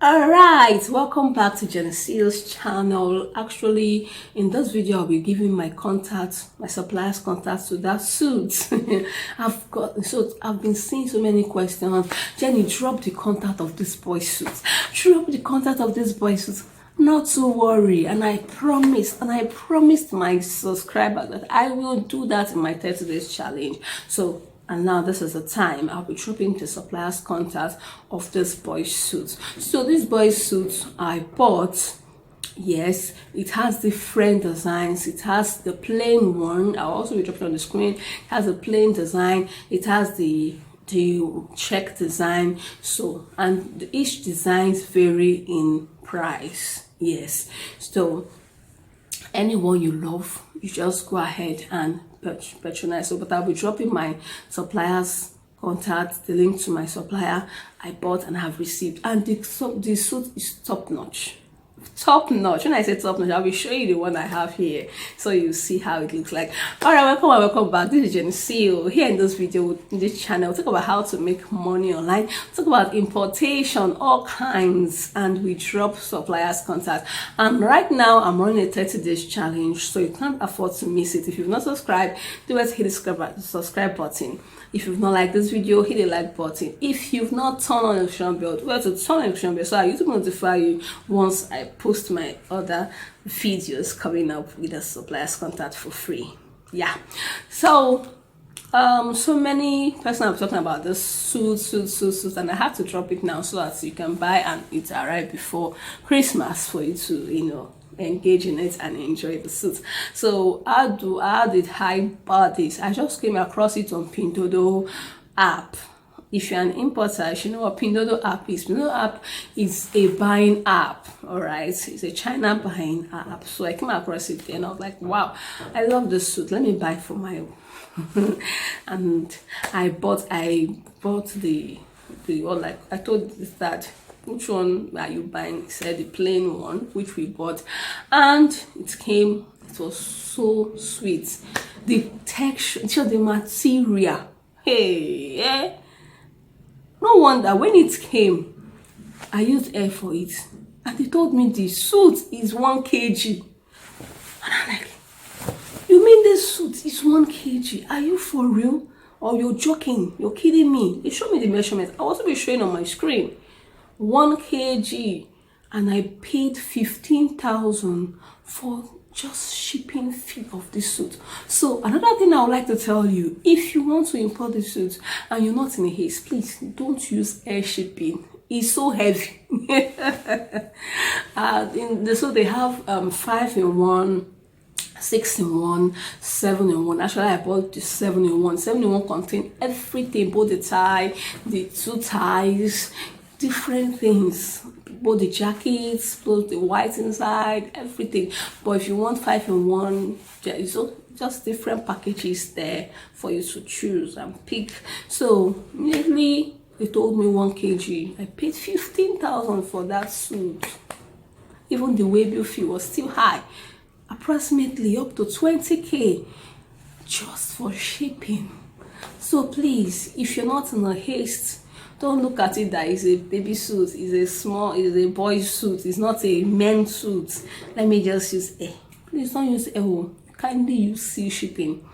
All right, welcome back to Geneseo's channel. Actually, in this video I'll be giving my contacts, my suppliers contacts to that suit. I've been seeing so many questions. Jenny, drop the contact of this boy's suit. Drop the contact of this boy's suit. Not to worry, and I promised my subscribers that I will do that in my 30 days challenge. And now this is the time I'll be dropping the supplier's contact of this boy's suit. So this boy's suit I bought, yes, it has different designs. It has the plain one. I'll also be dropping on the screen. It has a plain design. It has the check design. And each designs vary in price. Yes. So anyone you love, you just go ahead and patronize. But I'll be dropping my supplier's contact, the link to my supplier I bought and have received, and the suit is top notch. When I say top notch, I'll be showing you the one I have here so you see how it looks like. All right, welcome back. This is Geneseo. Here in this video, in this channel, we'll talk about how to make money online, we'll talk about importation, all kinds, and we drop suppliers contact. And right now I'm running a 30 days challenge, so you can't afford to miss it. If you've not subscribed, do it, hit the subscribe button. If you've not liked this video, hit the like button. If you've not turned on the notification bell, well, to turn on the notification bell so that YouTube will notify you once I post my other videos coming up with a supplier's contact for free. Yeah. So many persons are talking about this suit, and I have to drop it now so that you can buy and it arrive before Christmas for you to, engage in it and enjoy the suit. So how did I buy this? I just came across it on Pinduoduo app. If you're an importer, you should know what Pinduoduo app is. Pinduoduo app is a buying app. All right, it's a China buying app. So I came across it and I was like, wow, I love this suit, let me buy for my and I bought the like I told this that, which one are you buying? He said the plain one, which we bought, and it was so sweet. The texture, the material, no wonder when it came, I used air for it, and they told me the suit is 1 kg, and I'm like, you mean this suit is 1 kg? Are you for real? Or you're joking? You're kidding me? They showed me the measurements. I'll also be showing on my screen. 1 kg, and I paid 15,000 for just shipping fee of this suit. So another thing I would like to tell you, if you want to import this suit and you're not in a haste, please don't use air shipping. It's so heavy. So they have 5-in-1, 6-in-1, 7-in-1. Actually, I bought the 7-in-1. 7-in-1 contain everything, both the tie, the 2 ties, different things, both the jackets, both the white inside, everything. But if you want 5-in-1, there is just different packages there for you to choose and pick. So immediately they told me 1 kg. I paid 15,000 for that suit. Even the waybill fee was still high, approximately up to 20k just for shipping. So please, if you're not in a haste, don't look at it that it's a baby suit, it's a boy's suit, it's not a men's suit. Let me just use air. Please don't use air. Kindly use sea shipping.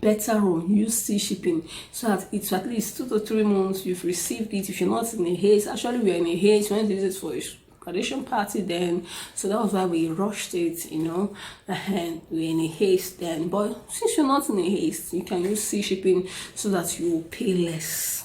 Better on, use sea shipping, so that it's at least 2 to 3 months you've received it. If you're not in a haste, actually we're in a haste, we went to use it for a graduation party then, so that was why we rushed it, and we're in a haste then. But since you're not in a haste, you can use sea shipping so that you will pay less.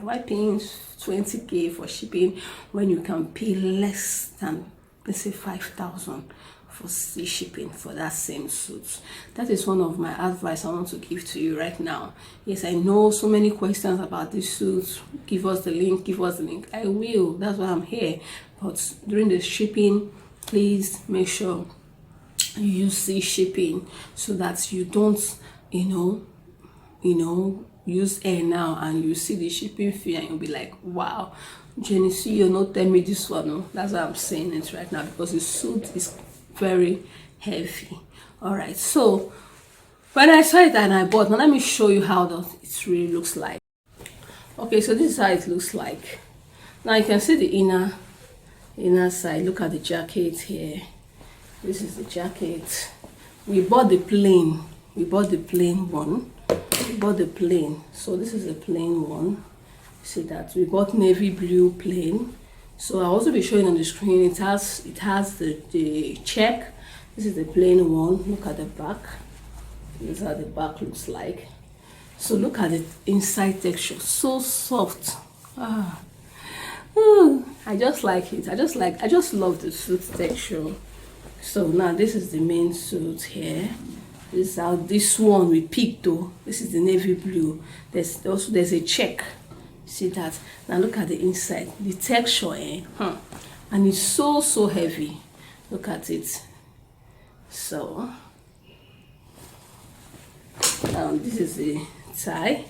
Why paying 20k for shipping when you can pay less than, let's say, 5,000 for sea shipping for that same suit? That is one of my advice I want to give to you right now. Yes, I know so many questions about this suit. Give us the link. I will. That's why I'm here. But during the shipping, please make sure you use sea shipping so that you don't, use air now and you see the shipping fee and you'll be like, wow, Geneseo, you're not telling me this one. No, that's why I'm saying it right now, because the suit is very heavy. All right, so when I saw it and I bought, now let me show you how it really looks like. Okay, so this is how it looks like. Now you can see the inner inner side. Look at the jacket here. This is the jacket. We bought the plain. We bought the plain one. We bought the plain. So this is the plain one. See that? We bought navy blue plain. So I'll also be showing on the screen. It has the check. This is the plain one. Look at the back. This is how the back looks like. So look at the inside texture. So soft. I just like it. I just love the suit texture. So now this is the main suit here. This is how this one we picked though. This is the navy blue. There's a check. See that? Now look at the inside. The texture, and it's so heavy. Look at it. So this is the tie.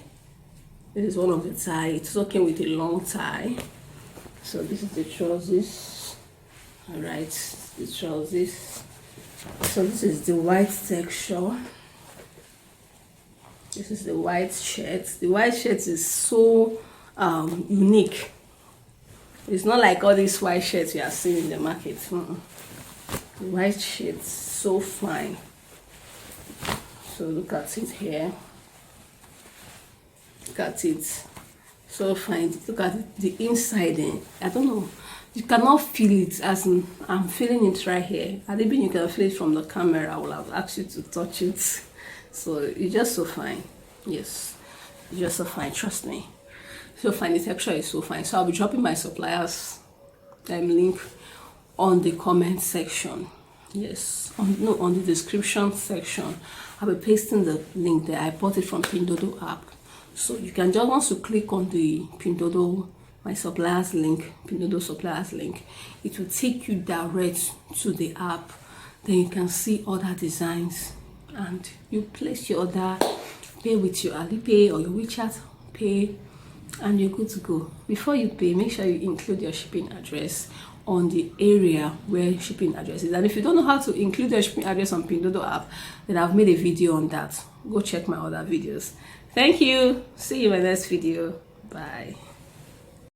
This is one of the tie. It's okay with a long tie. So this is the trousers. All right, the trousers. So this is the white texture. This is the white shirt. The white shirt is so unique. It's not like all these white shirts you are seeing in the market. The white shirt, so fine. So look at it here. Look at it, so fine. Look at the inside. I don't know, you cannot feel it as in, I'm feeling it right here. I think you can feel it from the camera. I will have asked you to touch it. So it's just so fine. Yes, it's just so fine, trust me. So fine, the texture is so fine. So I'll be dropping my suppliers link on the comment section. Yes, on the description section. I'll be pasting the link there. I bought it from Pindodo app. So you can just want to click on the Pindodo, my suppliers link, Pindodo suppliers link. It will take you direct to the app. Then you can see other designs and you place your order, pay with your Alipay or your WeChat pay, and you're good to go. Before you pay, make sure you include your shipping address on the area where shipping address is. And if you don't know how to include your shipping address on Pindodo app, then I've made a video on that. Go check my other videos. Thank you. See you in my next video. Bye.